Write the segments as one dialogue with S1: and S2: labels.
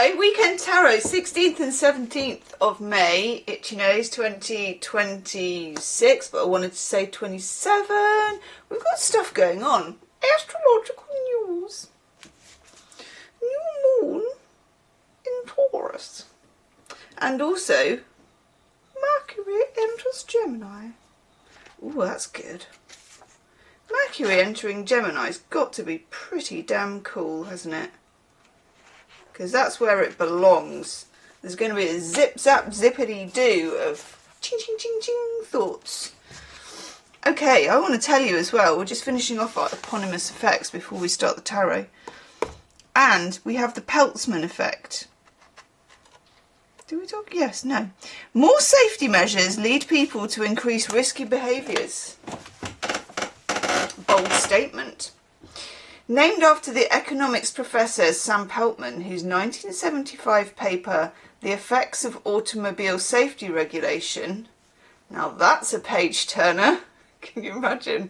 S1: Anyway, Weekend Tarot, 16th and 17th of May. Itchy Nose 2026, but I wanted to say 27. We've got stuff going on. Astrological news. New moon in Taurus. And also, Mercury enters Gemini. Ooh, that's good. Mercury entering Gemini's got to be pretty damn cool, hasn't it? Because that's where it belongs. There's going to be a zip-zap, zippity-doo of ching-ching-ching-ching thoughts. Okay, I want to tell you as well, we're just finishing off our eponymous effects before we start the tarot. And we have the Peltzman effect. Do we talk? Yes, no. More safety measures lead people to increase risky behaviours. Bold statement. Named after the economics professor Sam Peltzman, whose 1975 paper, The Effects of Automobile Safety Regulation, now that's a page-turner, can you imagine,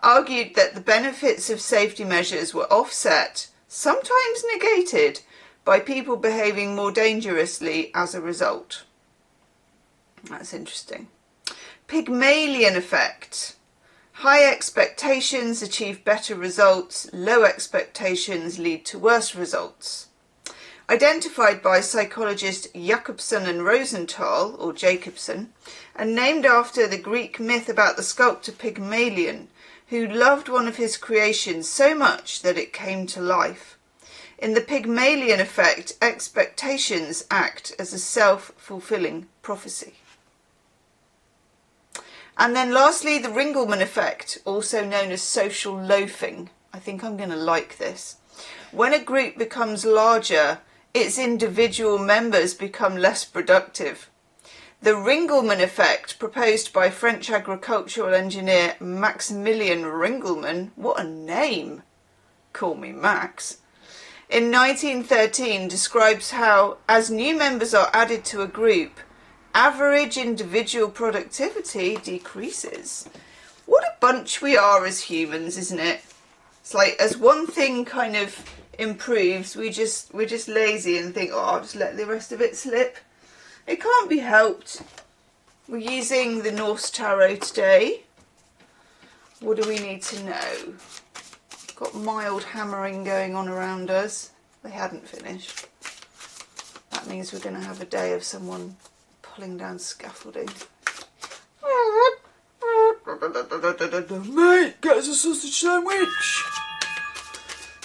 S1: argued that the benefits of safety measures were offset, sometimes negated, by people behaving more dangerously as a result. That's interesting. Pygmalion effect. High expectations achieve better results, low expectations lead to worse results. Identified by psychologist Jakobson and Rosenthal, or Jacobson, and named after the Greek myth about the sculptor Pygmalion, who loved one of his creations so much that it came to life. In the Pygmalion effect, expectations act as a self-fulfilling prophecy. And then lastly, the Ringelmann effect, also known as social loafing. I think I'm going to like this. When a group becomes larger, its individual members become less productive. The Ringelmann effect, proposed by French agricultural engineer Maximilien Ringelmann, what a name, call me Max, in 1913 describes how, as new members are added to a group, average individual productivity decreases. What a bunch we are as humans, isn't it? It's like as one thing kind of improves, we're just lazy and think, oh, I'll just let the rest of it slip. It can't be helped. We're using the Norse Tarot today. What do we need to know? Got mild hammering going on around us. They hadn't finished. That means we're going to have a day of someone pulling down scaffolding. Mate, get us a sausage sandwich.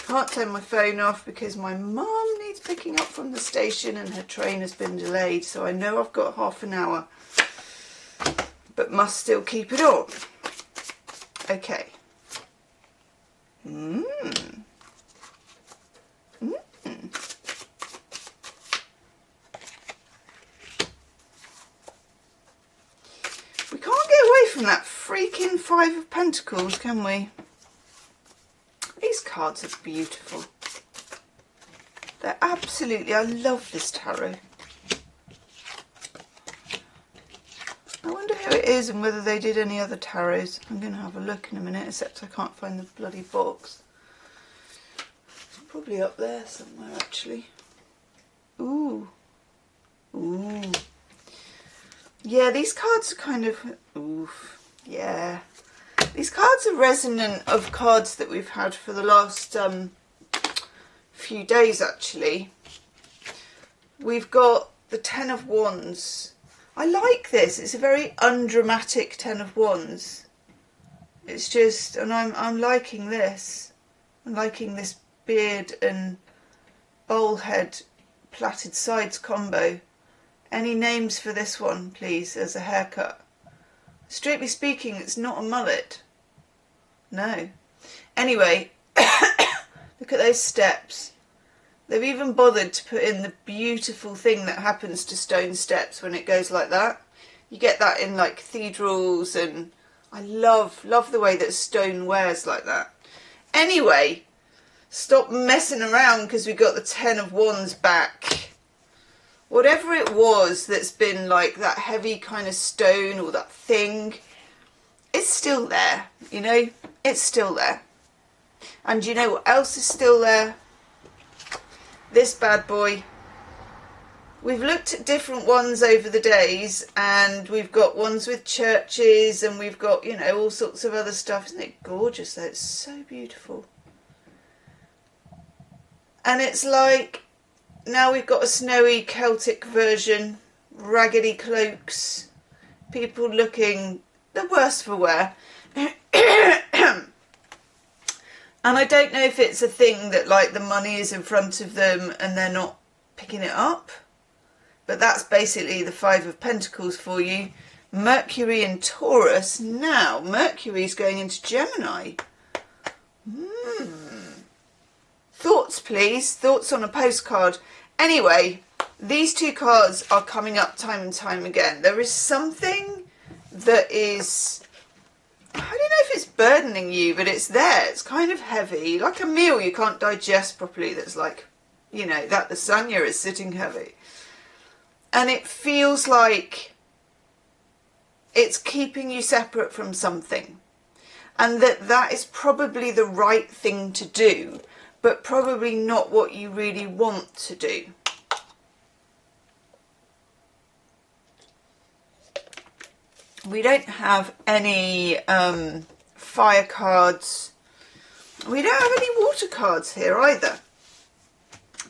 S1: Can't turn my phone off because my mum needs picking up from the station and her train has been delayed, so I know I've got half an hour, but must still keep it on. Okay. We can't get away from that freaking Five of Pentacles, can we? These cards are beautiful. They're absolutely, I love this tarot. I wonder who it is and whether they did any other tarots. I'm going to have a look in a minute, except I can't find the bloody box. It's probably up there somewhere, actually. Ooh. Ooh. Yeah, these cards are kind of, oof, yeah. These cards are resonant of cards that we've had for the last few days, actually. We've got the Ten of Wands. I like this. It's a very undramatic Ten of Wands. It's just, and I'm liking this. I'm liking this beard and bowl head plaited sides combo. Any names for this one, please, as a haircut? Strictly speaking, it's not a mullet. No. Anyway, look at those steps. They've even bothered to put in the beautiful thing that happens to stone steps when it goes like that. You get that in like cathedrals, and I love the way that stone wears like that. Anyway, stop messing around because we got the Ten of Wands back. Whatever it was that's been like that heavy kind of stone or that thing, it's still there, you know, it's still there. And you know what else is still there? this bad boy. We've looked at different ones over the days, and we've got ones with churches, and we've got, you know, all sorts of other stuff. Isn't it gorgeous though? It's so beautiful. And it's like, now we've got a snowy Celtic version, raggedy cloaks, people looking the worse for wear. And I don't know if it's a thing that, like, the money is in front of them and they're not picking it up. But that's basically the Five of Pentacles for you. Mercury in Taurus. Now, Mercury's going into Gemini. Thoughts, please. Thoughts on a postcard. Anyway, these two cards are coming up time and time again. There is something that is, I don't know if it's burdening you, but it's there. It's kind of heavy. Like a meal you can't digest properly. That's like, you know, that the sanya is sitting heavy. And it feels like it's keeping you separate from something. And that is probably the right thing to do, but probably not what you really want to do. We don't have any fire cards. We don't have any water cards here either.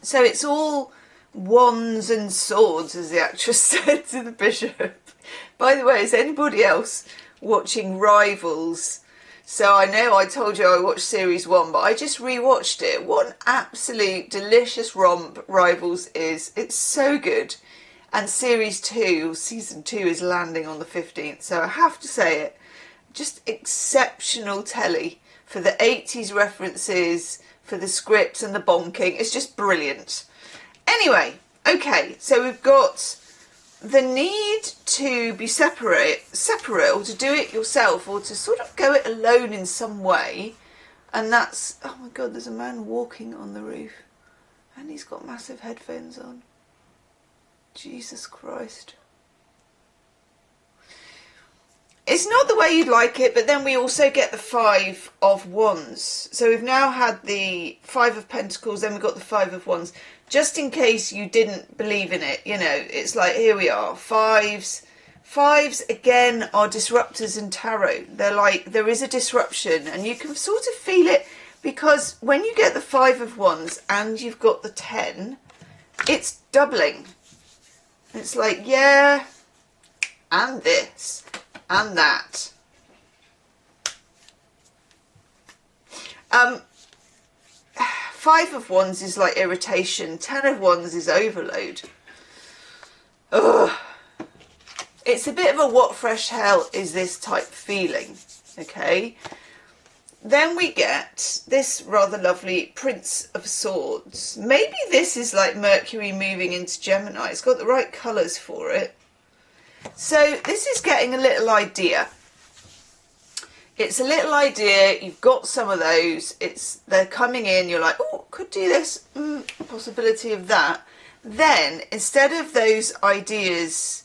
S1: So it's all wands and swords, as the actress said to the bishop. By the way, is anybody else watching Rivals? So I know I told you I watched series 1, but I just rewatched it. What an absolute delicious romp Rivals is. It's so good. And series 2, season 2, is landing on the 15th. So I have to say it, just exceptional telly for the 80s references, for the scripts and the bonking. It's just brilliant. Anyway, okay, so we've got the need to be separate, or to do it yourself, or to sort of go it alone in some way. And that's, oh my God, there's a man walking on the roof and he's got massive headphones on. Jesus Christ. It's not the way you'd like it, but then we also get the Five of Wands. So we've now had the Five of Pentacles, then we've got the Five of Wands. Just in case you didn't believe in it, you know, it's like, here we are, fives. Fives, again, are disruptors in tarot. They're like, there is a disruption, and you can sort of feel it, because when you get the Five of Wands and you've got the 10, it's doubling. It's like, yeah, and this, and that. Five of Wands is like irritation. 10 of Wands is overload. Ugh. It's a bit of a what fresh hell is this type feeling, okay? Then we get this rather lovely Prince of Swords. Maybe this is like Mercury moving into Gemini. It's got the right colours for it. So this is getting a little idea. It's a little idea, you've got some of those, they're coming in, you're like, oh, could do this, possibility of that. Then, instead of those ideas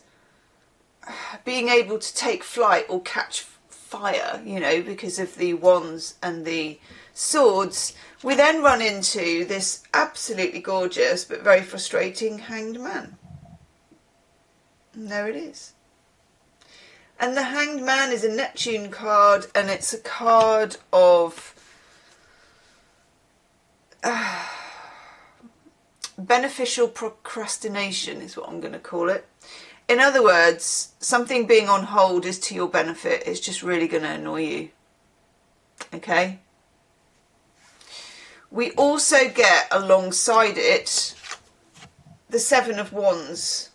S1: being able to take flight or catch fire, you know, because of the wands and the swords, we then run into this absolutely gorgeous but very frustrating Hanged Man. And there it is. And the Hanged Man is a Neptune card, and it's a card of beneficial procrastination is what I'm going to call it. In other words, something being on hold is to your benefit. It's just really going to annoy you. Okay? We also get alongside it the Seven of Wands,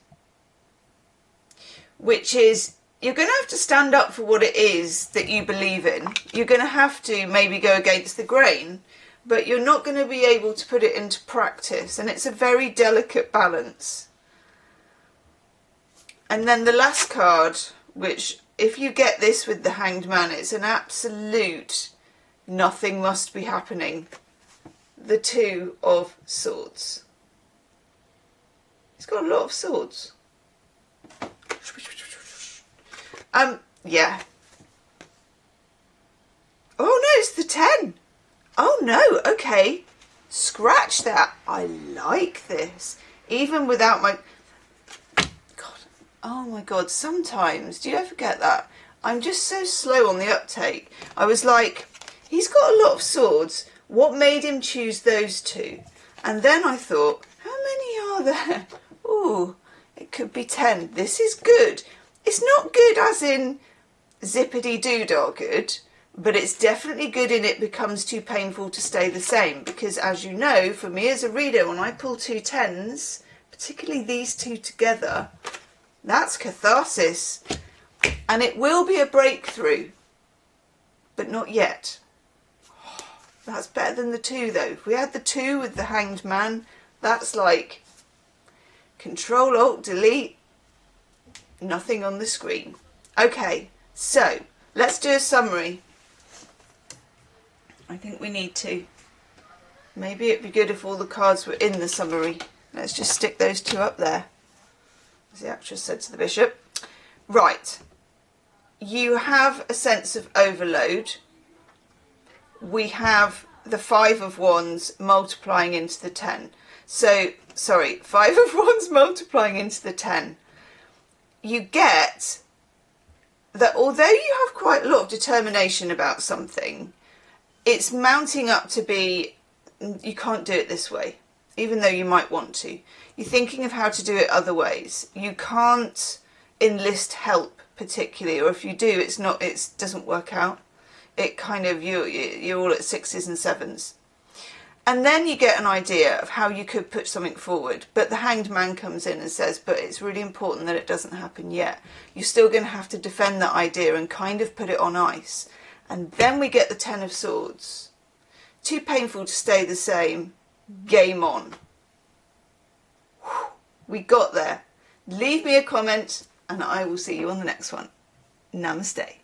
S1: which is, you're going to have to stand up for what it is that you believe in. You're going to have to maybe go against the grain, but you're not going to be able to put it into practice. And it's a very delicate balance. And then the last card, which if you get this with the Hanged Man, it's an absolute nothing must be happening. The Two of Swords. He's got a lot of swords. Yeah. Oh no, it's the 10. Oh no, okay. Scratch that. I like this. Even without my... God. Oh my God. Sometimes, do you ever get that? I'm just so slow on the uptake. I was like, he's got a lot of swords. What made him choose those two? And then I thought, how many are there? Ooh, it could be 10. This is good. It's not good as in zippity-doo-dah good, but it's definitely good in it becomes too painful to stay the same. Because as you know, for me as a reader, when I pull two 10s, particularly these two together, that's catharsis. And it will be a breakthrough, but not yet. That's better than the 2 though. If we had the 2 with the Hanged Man, that's like Control Alt Delete, nothing on the screen. Okay, so let's do a summary. I think we need to. Maybe it'd be good if all the cards were in the summary. Let's just stick those 2 up there, as the actress said to the bishop. Right. You have a sense of overload. We have the 5 of Wands multiplying into the 10. So, sorry, 5 of Wands multiplying into the 10. You get that although you have quite a lot of determination about something, it's mounting up to be, you can't do it this way, even though you might want to. You're thinking of how to do it other ways. You can't enlist help particularly, or if you do, it doesn't work out. It kind of, you're all at 6s and 7s. And then you get an idea of how you could put something forward. But the Hanged Man comes in and says, but it's really important that it doesn't happen yet. You're still going to have to defend that idea and kind of put it on ice. And then we get the 10 of Swords. Too painful to stay the same. Game on. Whew. We got there. Leave me a comment and I will see you on the next one. Namaste.